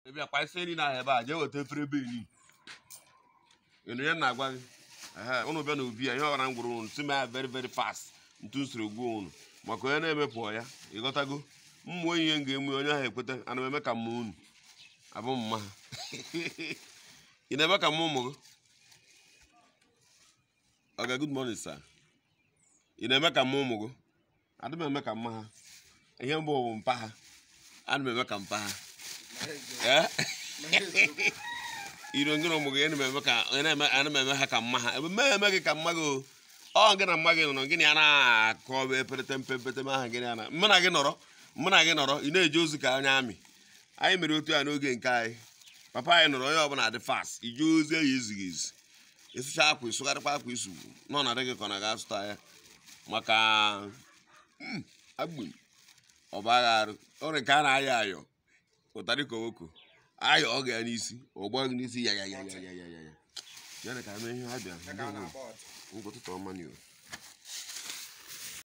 Ebe a kwa ise ni na ebe a je weta efere be ni. Enu ya na agwa gị. Unu bịa na obi ya ihe ọbara ngwuru unu si ma very very fast. Ntu siri gbuo unu. Maka onye na-emepụ ya, ịghọtago? Mmụọ ihe ga-eme onye ahụ ekweta ana m eme ka mmụọ unu. Abụ mma. Ị na-eme ka mmụọ ụmụ gị? Okay, good morning, sir. Ị na-eme ka mmụọ ụmụ gị? Adị m eme ka mma ha. Ihe mbụ bụ mpa ha. Ana m eme ka mpa ha. Iro ngị na ụmụ gị ana m eme ha ka mma ha. Ebe m eme gị ka mma gị ọ gị na mma gị nọ gịnị a na-akọ epete mpepete aha gịnị ana mụ na gị nọrọ ị na-eje ozi ka anya amị. Anyị mere otu ya n'oge nke anyị. Papa anyị nọrọ onye ọbụla dị fast ije ozi ya ezighị ezi. Ịsụcha akwa ịsụgharịkwa akwa isu nọ na gị ka ọ na-aga azụta ya maka agbụ ọba agha arụ ọrịa nke a na-ayọ ayọ ụtarị kowoko ayọ ọ ga n'isi ọgba n'isi ya ya ka mee ihe ha bịa ngwụtụtụ ọma n'iwu